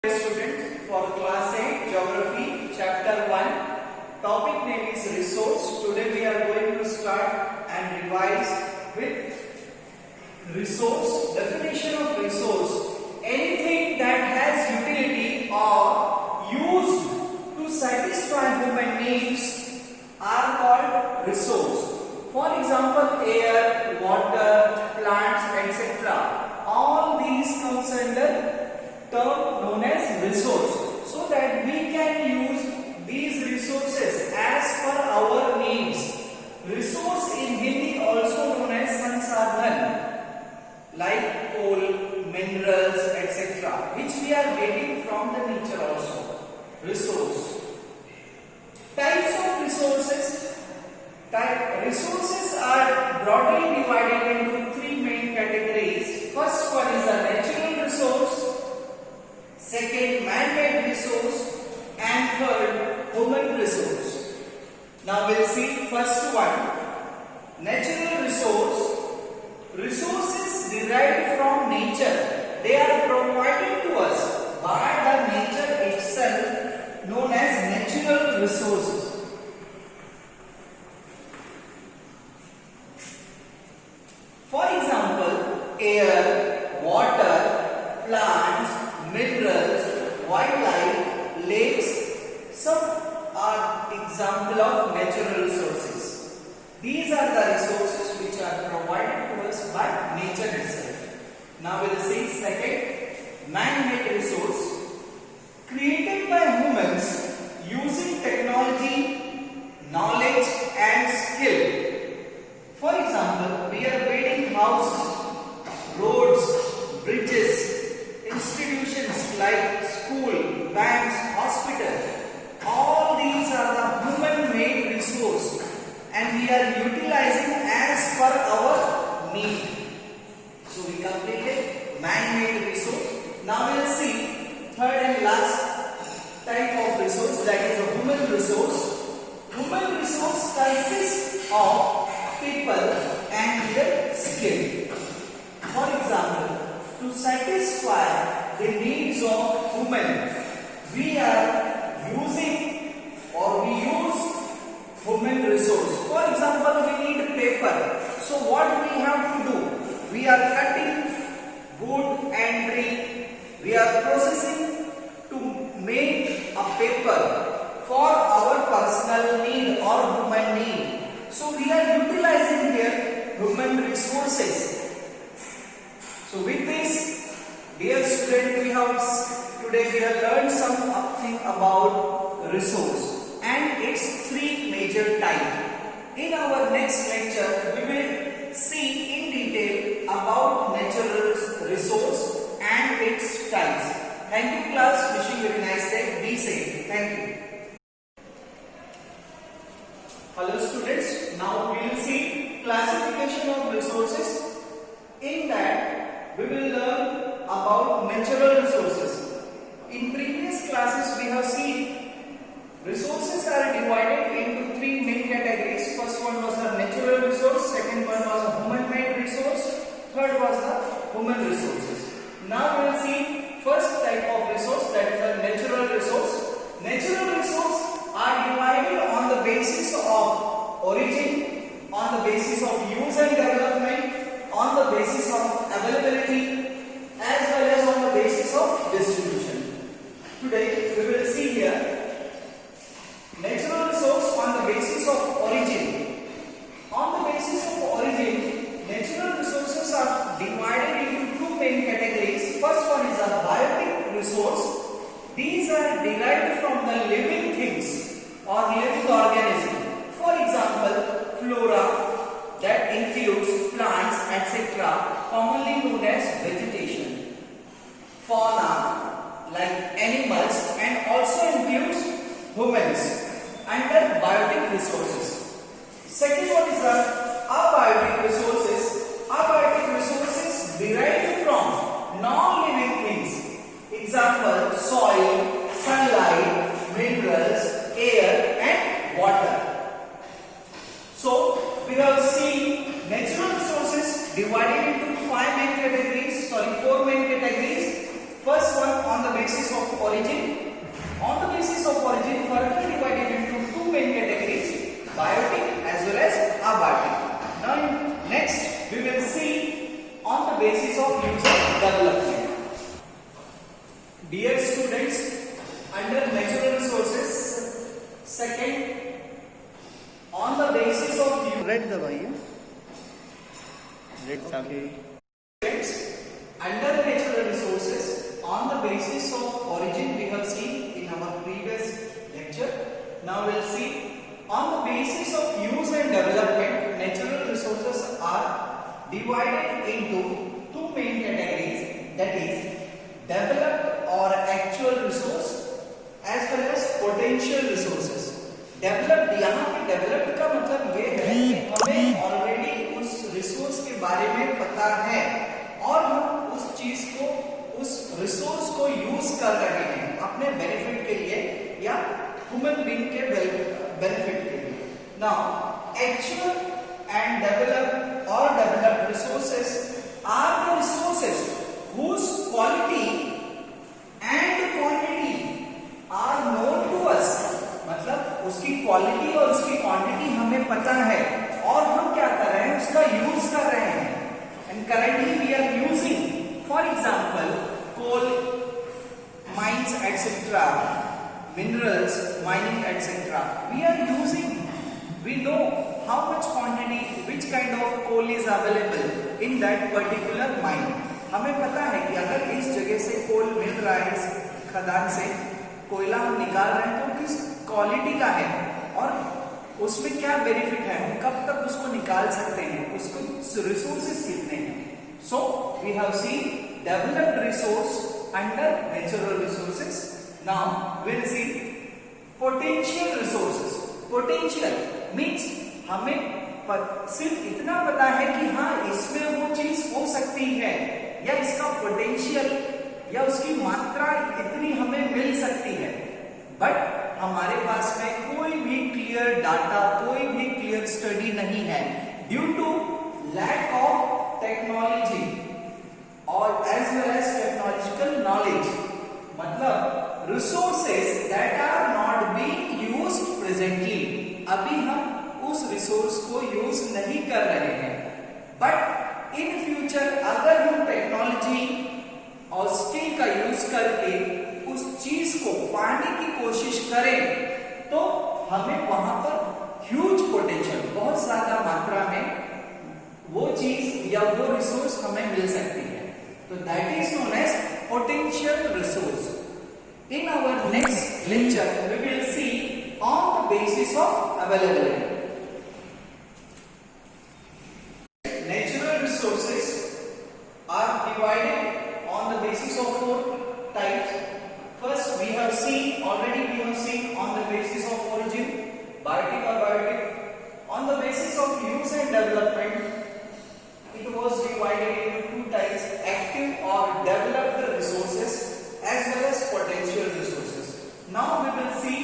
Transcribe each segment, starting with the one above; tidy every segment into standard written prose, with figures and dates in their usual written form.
Student for class 8 geography chapter 1 topic name is resource. Today we are going to start and revise with resource. Definition of resource: anything that has utility or used to satisfy human needs are called resource. For example, air, water, plants, etc. All these comes under term known as resource, so that we can use these resources as per our needs. Resource in Hindi also known as sansadhan, like coal, minerals, etc., which we are getting from the nature also. Resource. Types of resources. Resources are broadly divided into three main categories. First one is a natural resource, second man-made resource, and third human resource. Now we'll see first one, natural resource. Resources derived from nature. They are provided to us by the nature itself, known as natural resources. For example, air, water, plants, minerals, wildlife, lakes, some are example of natural resources. These are the resources which are provided to us by nature itself. Now we will see second, man-made resource, created by humans using technology, knowledge and skill. For example, we are building houses, roads, bridges, institutions like school, banks, hospitals. All these are the human-made resource, and we are utilizing as per our need. So we completed man-made resource. Now we will see third and last type of resource, that is a human resource. Human resource consists of people and their skill. For example, to satisfy the needs of human, we are using or we use human resource. For example, we need paper. So what we have to do? We are cutting wood and tree. We are processing to make a paper for our personal need or human need. So we are utilizing here human resources. So with this, dear student, today we have learned something about resource and its three major types. In our next lecture, we will see in detail about natural resource and its types. Thank you class. Wishing you a nice day. Be safe. Thank you. Hello students. Now we will see classification of resources. In that, we will learn about natural resources. In previous classes, we have seen resources are divided into three main categories. First one was the natural resource, second one was a human-made resource, third was the human resources. Now we will see first type of resource, that is a natural resource. Natural resources are divided on the basis of origin, on the basis of use and development, on the basis of availability, as well as on the basis of distribution. Today we will see here natural resource on the basis of origin. On the basis of origin, natural resources are divided into two main categories. First one is a biotic resource. These are derived from the living things or living organisms. For example, flora, that includes plants, etc., commonly known as vegetation. Fauna, like animals, and also includes humans under biotic resources. Second one is abiotic resources. Abiotic resources derived from non-living things. Example, soil, sunlight, minerals, air, and water. So we have seen natural resources divided into four main categories. First one on the basis of Dear students, under natural resources, second, on the basis of red दबाइए, red सामने। under natural resources, on the basis of origin we have seen in our previous lecture. Now we'll see on the basis of use and development. Natural resources are divided into two main categories, that is developed or actual resource as well as potential resources. Developed, यहाँ पे developed का मतलब ये है कि हमें already उस resource के बारे में पता है और हम उस चीज को, उस रिसोर्स को यूज कर रहे हैं अपने बेनिफिट के लिए या ह्यूमन बीइंग के बेनिफिट के लिए। नाउ एक्चुअल एंड डेवलप्ड और developed resources are the resources whose quality and quantity are known to us. मतलब उसकी क्वालिटी और उसकी क्वांटिटी हमें पता है और हम क्या कर रहे हैं, उसका यूज कर रहे हैं। And currently we are using, for example coal mines etcetera, minerals mining etcetera, we are using, we know how much quantity, which kind of coal is available in that particular mine. हमें पता है कि अगर इस जगह से कोल मिल रहा है, इस खदान से कोयला हम निकाल रहे हैं तो किस क्वालिटी का है और उसमें क्या बेनिफिट है, हम कब तक उसको निकाल सकते हैं, उसको रिसोर्सेस कितने हैं। So we have seen developed resource under natural resources. Now will see potential resources. Potential means हमें सिर्फ इतना पता है कि हाँ इसमें वो चीज हो सकती है या इसका पोटेंशियल या उसकी मात्रा इतनी हमें मिल सकती है, बट हमारे पास में कोई भी क्लियर डाटा, कोई भी क्लियर स्टडी नहीं है due to lack of technology और as well as technological knowledge. मतलब resources that are not being used presently, अभी हम उस रिसोर्स को यूज नहीं कर रहे हैं, बट इन फ्यूचर अगर हम टेक्नोलॉजी और स्किल का यूज करके उस चीज को पाने की कोशिश करें तो हमें वहां पर ह्यूज पोटेंशियल, बहुत ज्यादा मात्रा में वो चीज या वो रिसोर्स हमें मिल सकती है। तो that is known as potential resource. In our next lecture we will see on the basis of availability. Resources are divided on the basis of four types. First, we have seen on the basis of origin, biotic or biotic. On the basis of use and development, it was divided into two types: active or developed resources as well as potential resources. Now we will see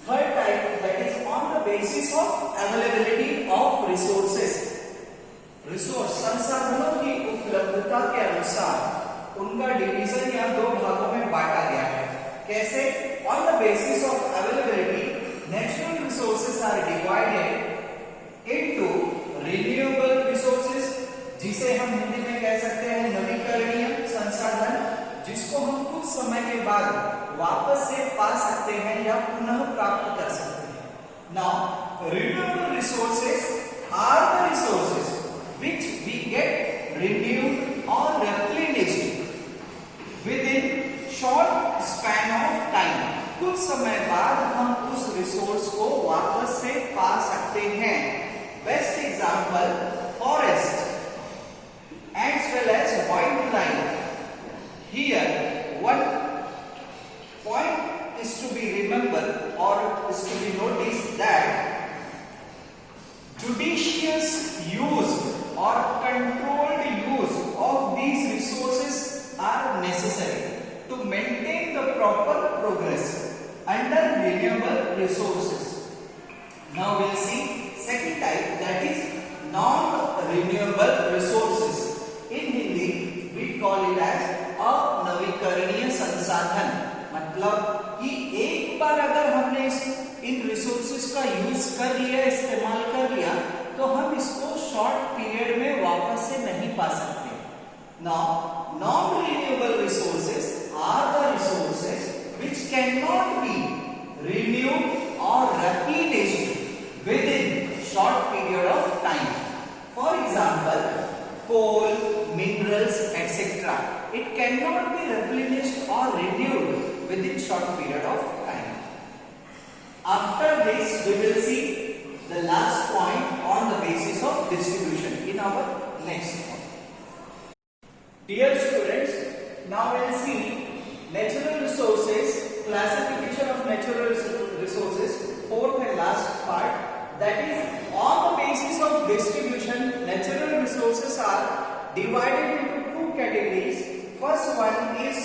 third type, that is on the basis of availability of resources. Resource संसाधनों की उपलब्धता के अनुसार उनका division या दो भागों में बांटा गया है। कैसे? On the basis of availability, natural resources are divided into renewable resources, जिसे हम हिंदी में कह सकते हैं नवीकरणीय संसाधन, जिसको हम कुछ समय के बाद वापस से पा सकते हैं या पुनः प्राप्त कर सकते हैं। Now renewable resources are the resources which we get renewed or replenished within short span of time. कुछ समय बाद हम उस रिसोर्स को वापस से पा सकते हैं। Best example forest as well as wildlife. Here one point is to be remembered or is to be noticed that judicious use or controlled use of these resources are necessary to maintain the proper progress under renewable resources. Now we'll see second type, that is non-renewable resources. In Hindi we call it as अनवीकरणीय संसाधन। मतलब कि एक बार अगर हमने इन resources का use कर लिया, इस्तेमाल कर लिया, तो हम इसको शॉर्ट पीरियड में वापस से नहीं पा सकते। Now non renewable resources are the replenished within short period of time. For example, coal, minerals, etc. It cannot be replenished or renewed within short period of time. After this, we will see the last point on the basis of distribution in our next point. Dear students, now we will see natural resources, classification of natural resources, fourth and last part. That is, on the basis of distribution, natural resources are divided into two categories. First one is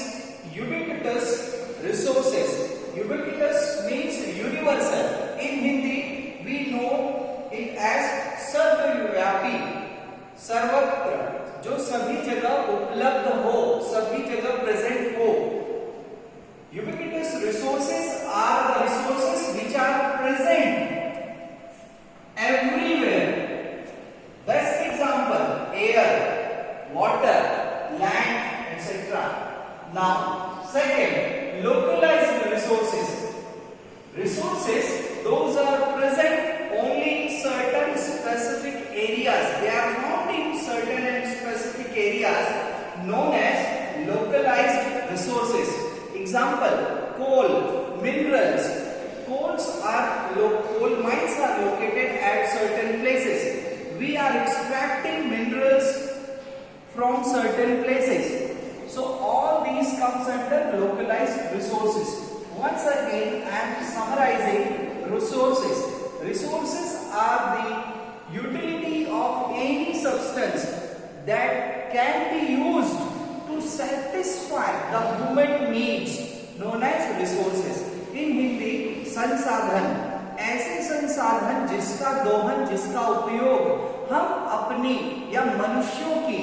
ubiquitous resources. Ubiquitous means universal. In Hindi, we know it as सर्वव्यापी, सर्वत्र, जो सभी जगह उपलब्ध हो, सभी जगह present हो. Ubiquitous resources are the resources which are present everywhere. Best example: air, water, land, etc. Now, second, localized resources. Resources, those are present only in certain specific areas. They are found in certain and specific areas known as localized resources. Example: coal, minerals. Coal mines are located at certain places. We are extracting minerals from certain places. So all these comes under localized resources. Once again, I am summarizing resources. Resources are the utility of any substance that can be used to satisfy the human needs, known as resources. In Hindi, संसाधन, ऐसे संसाधन जिसका दोहन, जिसका उपयोग हम अपनी या मनुष्यों की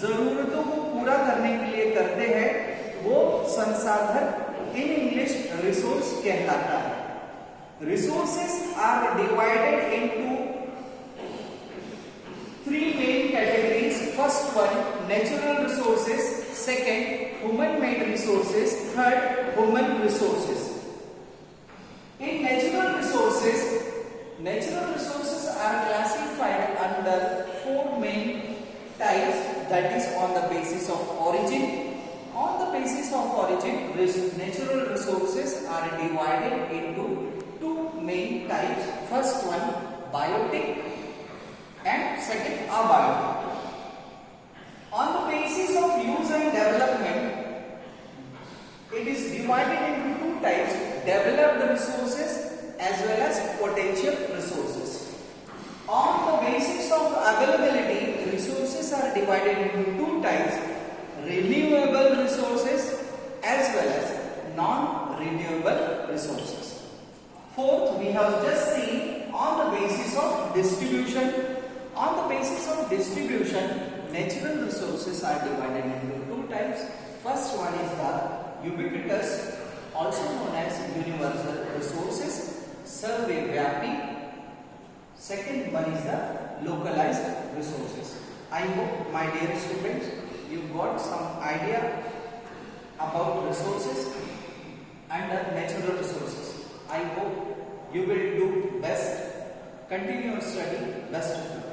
जरूरतों को पूरा करने के लिए करते हैं, वो संसाधन in English resource कहलाता है. Resources are divided into three main categories. First one, natural resources. Second, human-made resources. Third, human resources. In natural resources are classified under four main types. That is, on the basis of origin. On the basis of origin, natural resources are divided into two main types. First one, biotic, and second, abiotic. On the basis of use and development, it is divided into two types: developed resources as well as potential resources. On the basis of availability, resources are divided into two types: renewable resources as well as non-renewable resources. Fourth, we have just seen on the basis of distribution. On the basis of distribution, natural resources are divided into two types. First one is the ubiquitous, also known as universal resources, सर्वव्यापी. Second one is the localized resources. I hope, my dear students, you got some idea about resources and natural resources. I hope you will do best. Continue your study. Best of luck.